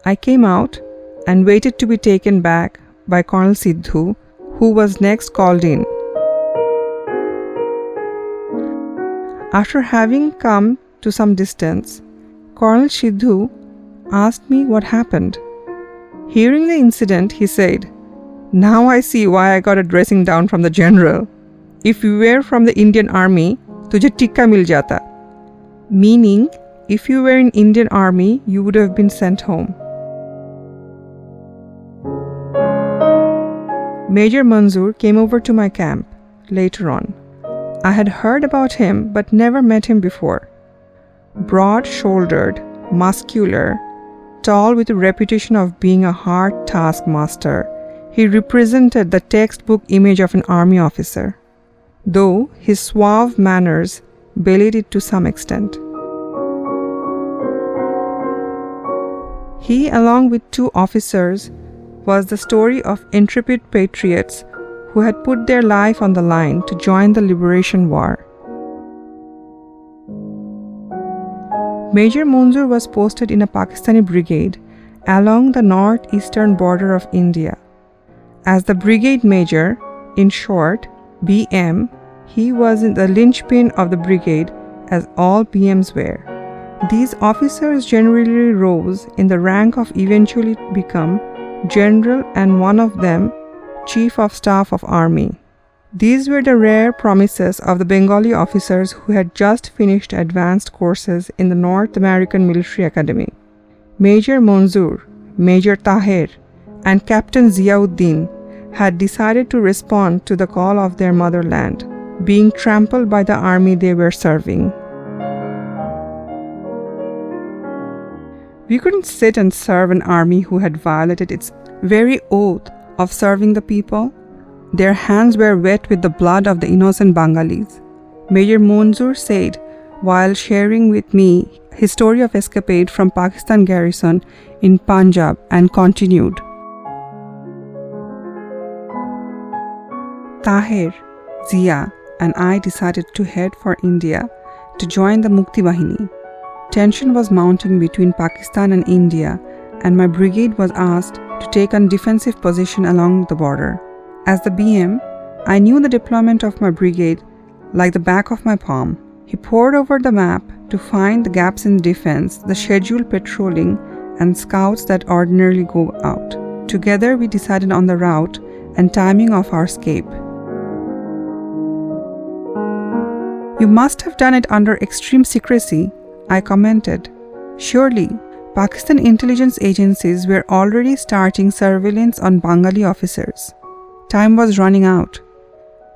I came out and waited to be taken back by Colonel Sidhu, who was next called in. After having come to some distance, Colonel Sidhu asked me what happened. Hearing the incident, he said, "Now I see why I got a dressing down from the general. If you were from the Indian army, tujhe tikka mil jata." Meaning, if you were in Indian army, you would have been sent home. Major Manzoor came over to my camp later on. I had heard about him but never met him before. Broad-shouldered, muscular, tall with a reputation of being a hard taskmaster, he represented the textbook image of an army officer, though his suave manners belied it to some extent. He, along with two officers, was the story of intrepid patriots who had put their life on the line to join the liberation war. Major Manzoor was posted in a Pakistani brigade along the northeastern border of India. As the brigade major, in short, BM, he was the linchpin of the brigade, as all BMs were. These officers generally rose in the rank of eventually become general, and one of them Chief of Staff of Army. These were the rare promises of the Bengali officers who had just finished advanced courses in the North American Military Academy. Major Manzoor, Major Tahir, and Captain Ziauddin had decided to respond to the call of their motherland, being trampled by the army they were serving. We couldn't sit and serve an army who had violated its very oath of serving the people. Their hands were wet with the blood of the innocent Bengalis. Major Manzoor said while sharing with me his story of escapade from Pakistan garrison in Punjab, and continued, "Tahir, Zia and I decided to head for India to join the Mukti Bahini. Tension was mounting between Pakistan and India, and my brigade was asked to take a defensive position along the border. As the BM, I knew the deployment of my brigade like the back of my palm. He pored over the map to find the gaps in defense, the scheduled patrolling, and scouts that ordinarily go out. Together, we decided on the route and timing of our escape. "You must have done it under extreme secrecy," I commented. "Surely, Pakistan intelligence agencies were already starting surveillance on Bengali officers. Time was running out.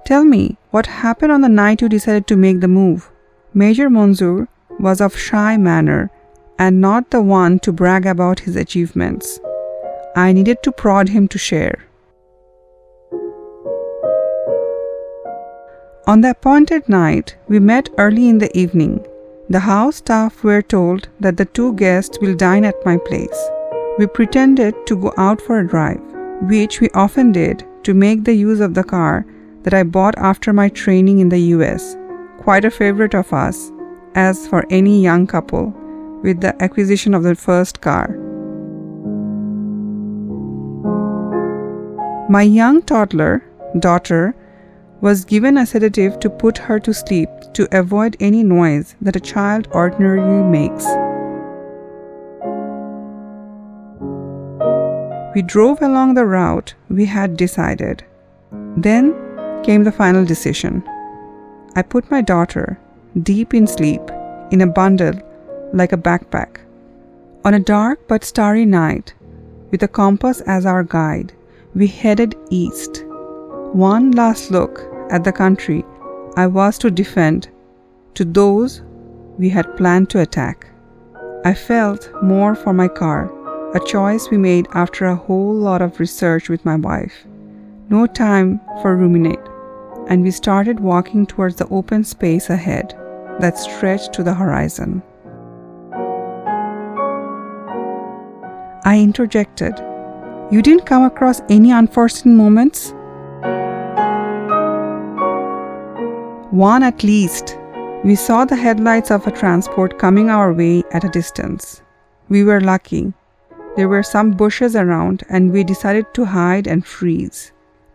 Tell me, what happened on the night you decided to make the move?" Major Manzoor was of shy manner and not the one to brag about his achievements. I needed to prod him to share. On the appointed night, we met early in the evening. The house staff were told that the 2 guests will dine at my place. We pretended to go out for a drive, which we often did to make the use of the car that I bought after my training in the US, quite a favorite of us, as for any young couple, with the acquisition of the first car. My young toddler, daughter, was given a sedative to put her to sleep to avoid any noise that a child ordinarily makes. We drove along the route we had decided. Then came the final decision. I put my daughter, deep in sleep, in a bundle like a backpack. On a dark but starry night, with a compass as our guide, we headed east. One last look at the country I was to defend, to those we had planned to attack. I felt more for my car, a choice we made after a whole lot of research with my wife. No time for ruminate, and we started walking towards the open space ahead that stretched to the horizon. I interjected, "You didn't come across any unforeseen moments?" "One at least." We saw the headlights of a transport coming our way at a distance. We were lucky. There were some bushes around and we decided to hide and freeze.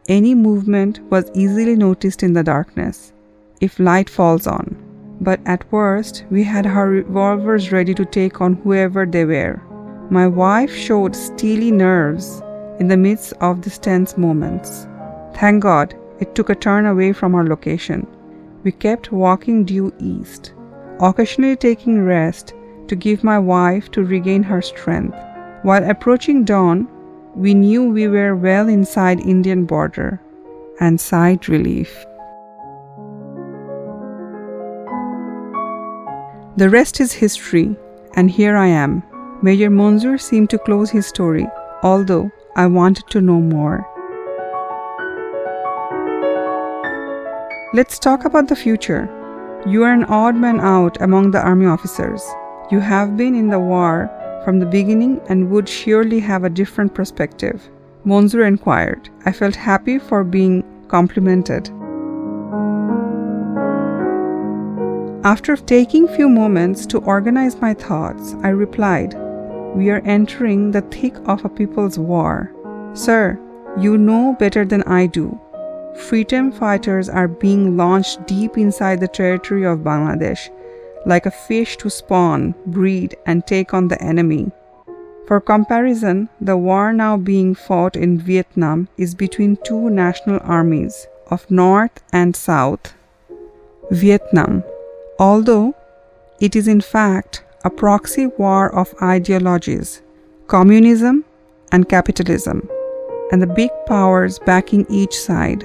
Any movement was easily noticed in the darkness, if light falls on. But at worst, we had our revolvers ready to take on whoever they were. My wife showed steely nerves in the midst of these tense moments. Thank God, it took a turn away from our location. We kept walking due east, occasionally taking rest to give my wife to regain her strength. While approaching dawn, we knew we were well inside Indian border, and sighed relief. The rest is history, and here I am. Major Manzoor seemed to close his story, although I wanted to know more. Let's talk about the future. You are an odd man out among the army officers. You have been in the war from the beginning and would surely have a different perspective. Manzoor inquired. I felt happy for being complimented. After taking few moments to organize my thoughts, I replied, "We are entering the thick of a people's war. Sir, you know better than I do. Freedom fighters are being launched deep inside the territory of Bangladesh, like a fish to spawn, breed, and take on the enemy. For comparison, the war now being fought in Vietnam is between 2 national armies of North and South. Vietnam, although it is in fact a proxy war of ideologies, communism and capitalism, and the big powers backing each side.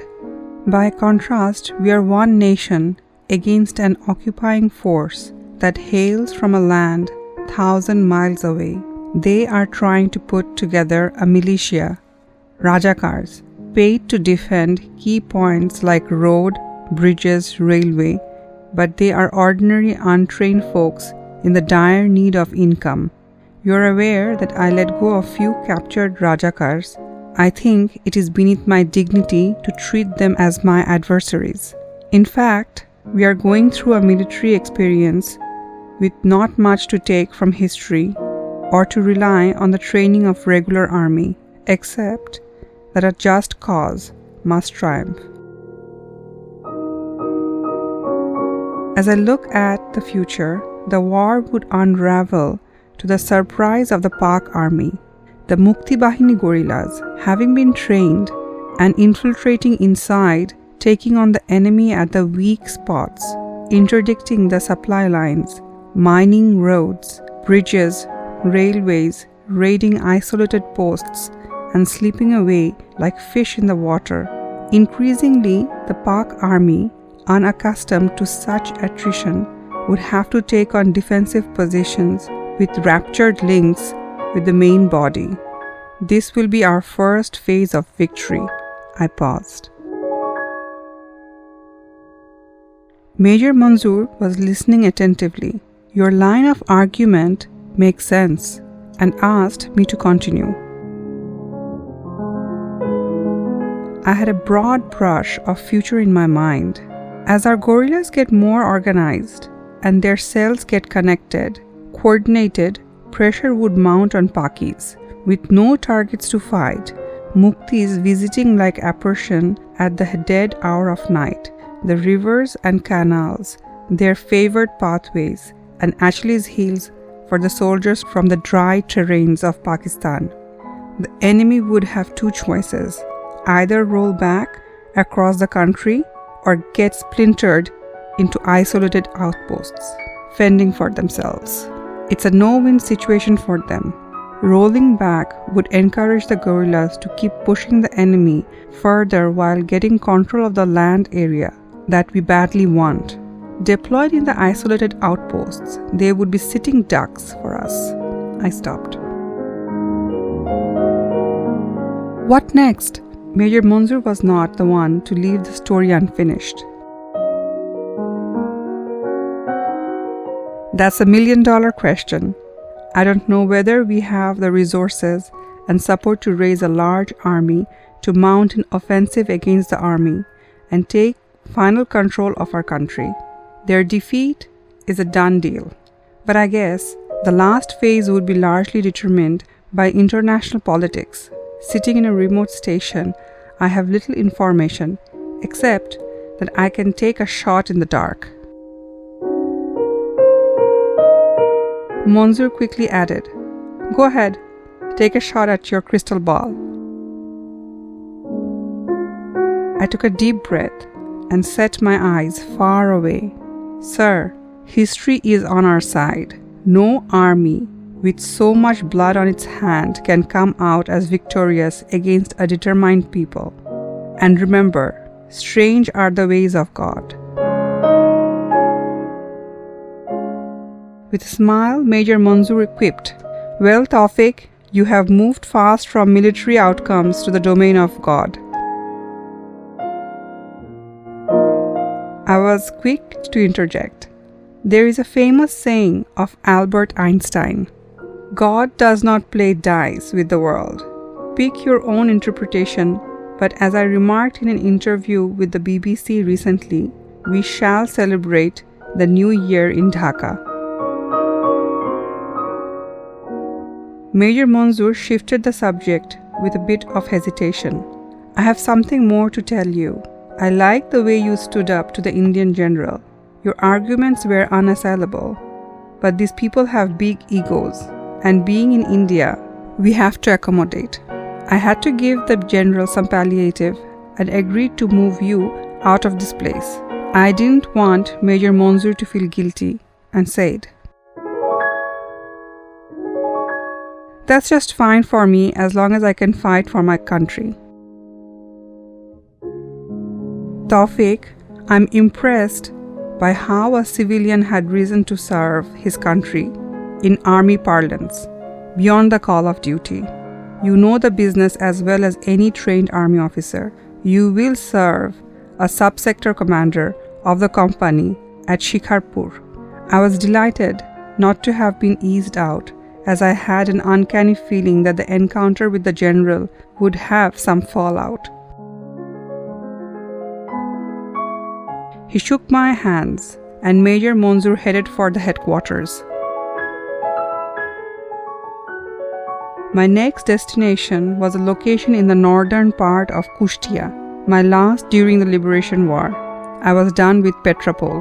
By contrast, we are one nation against an occupying force that hails from a land 1,000 miles away. They are trying to put together a militia, Rajakars, paid to defend key points like road, bridges, railway, but they are ordinary untrained folks in the dire need of income. You are aware that I let go of few captured Rajakars. I think it is beneath my dignity to treat them as my adversaries. In fact, we are going through a military experience with not much to take from history or to rely on the training of regular army. except that a just cause must triumph. As I look at the future, the war would unravel to the surprise of the Pak army. The Mukti Bahini guerrillas, having been trained and infiltrating inside, taking on the enemy at the weak spots, interdicting the supply lines, mining roads, bridges, railways, raiding isolated posts, and slipping away like fish in the water. Increasingly, the Pak army, unaccustomed to such attrition, would have to take on defensive positions with raptured links with the main body. This will be our first phase of victory. I paused. Major Manzoor was listening attentively. Your line of argument makes sense, and asked me to continue. I had a broad brush of future in my mind. As our guerrillas get more organized and their cells get connected, coordinated, pressure would mount on Pakis. With no targets to fight, Muktis visiting like apparition at the dead hour of night, the rivers and canals, their favored pathways, and Achilles' heels for the soldiers from the dry terrains of Pakistan. The enemy would have two choices: either roll back across the country or get splintered into isolated outposts, fending for themselves. It's a no-win situation for them. Rolling back would encourage the guerrillas to keep pushing the enemy further while getting control of the land area that we badly want. Deployed in the isolated outposts, they would be sitting ducks for us. I stopped. What next? Major Manzoor was not the one to leave the story unfinished. That's $1 million question. I don't know whether we have the resources and support to raise a large army to mount an offensive against the army and take final control of our country. Their defeat is a done deal. But I guess the last phase would be largely determined by international politics. Sitting in a remote station, I have little information, except that I can take a shot in the dark. Manzoor quickly added, "Go ahead, take a shot at your crystal ball." I took a deep breath and set my eyes far away. Sir, history is on our side. No army with so much blood on its hand can come out as victorious against a determined people. And remember, strange are the ways of God. With a smile, Major Manzoor quipped, "Well, Tawfiq, you have moved fast from military outcomes to the domain of God." I was quick to interject. There is a famous saying of Albert Einstein, "God does not play dice with the world. Pick your own interpretation, but as I remarked in an interview with the BBC recently, we shall celebrate the new year in Dhaka." Major Manzoor shifted the subject with a bit of hesitation. "I have something more to tell you. I like the way you stood up to the Indian general. Your arguments were unassailable. But these people have big egos, and being in India, we have to accommodate. I had to give the general some palliative and agreed to move you out of this place. I didn't want Major Manzoor to feel guilty and said, "That's just fine for me as long as I can fight for my country." Tawfiq, I'm impressed by how a civilian had risen to serve his country in army parlance, beyond the call of duty. You know the business as well as any trained army officer. You will serve a subsector commander of the company at Shikarpur. I was delighted not to have been eased out, as I had an uncanny feeling that the encounter with the general would have some fallout. He shook my hands, and Major Manzoor headed for the headquarters. My next destination was a location in the northern part of Kushtia, my last during the Liberation War. I was done with Petropol.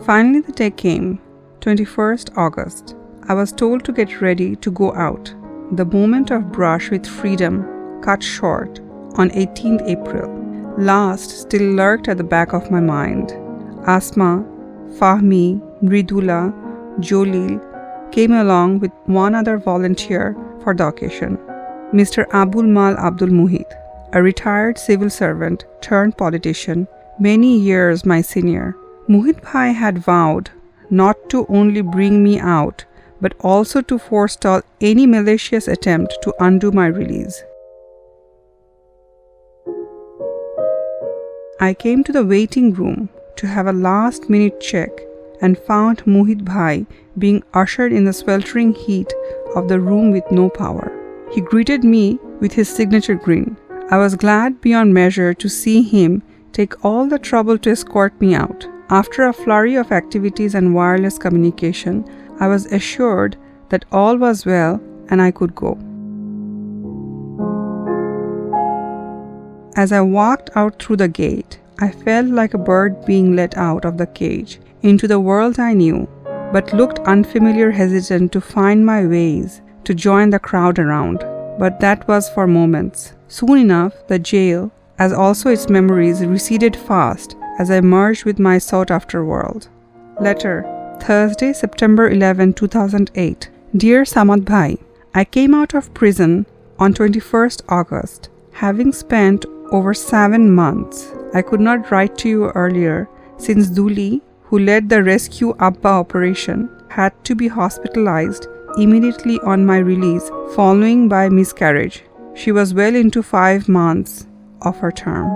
Finally the day came, 21st August. I was told to get ready to go out. The moment of brush with freedom cut short on 18th April. Last still lurked at the back of my mind. Asma, Fahmi, Mridula, Jolil came along with one other volunteer for the occasion, Mr. Abul Mal Abdul Muhit, a retired civil servant turned politician, many years my senior. Muhit Bhai had vowed not to only bring me out, but also to forestall any malicious attempt to undo my release. I came to the waiting room to have a last-minute check and found Muhit Bhai being ushered in the sweltering heat of the room with no power. He greeted me with his signature grin. I was glad beyond measure to see him take all the trouble to escort me out. After a flurry of activities and wireless communication, I was assured that all was well and I could go. As I walked out through the gate, I felt like a bird being let out of the cage into the world I knew, but looked unfamiliar, hesitant to find my ways to join the crowd around. But that was for moments. Soon enough, the jail, as also its memories, receded fast as I merged with my sought-after world. Letter, Thursday, September 11, 2008. Dear Samad Bhai, I came out of prison on 21st August, having spent over 7 months. I could not write to you earlier since Duli, who led the rescue Abba operation, had to be hospitalized immediately on my release following by miscarriage. She was well into 5 months of her term.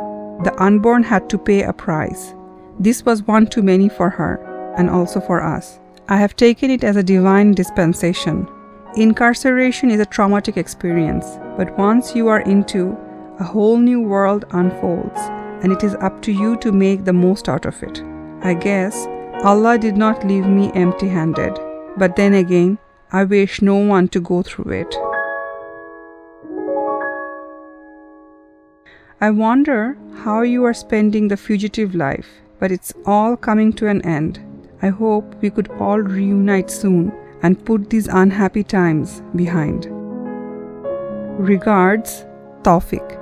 The unborn had to pay a price. This was one too many for her and also for us. I have taken it as a divine dispensation. Incarceration is a traumatic experience, but once you are into, a whole new world unfolds, and it is up to you to make the most out of it. I guess Allah did not leave me empty-handed, but then again, I wish no one to go through it. I wonder how you are spending the fugitive life, but it's all coming to an end. I hope we could all reunite soon and put these unhappy times behind. Regards, Tawfiq.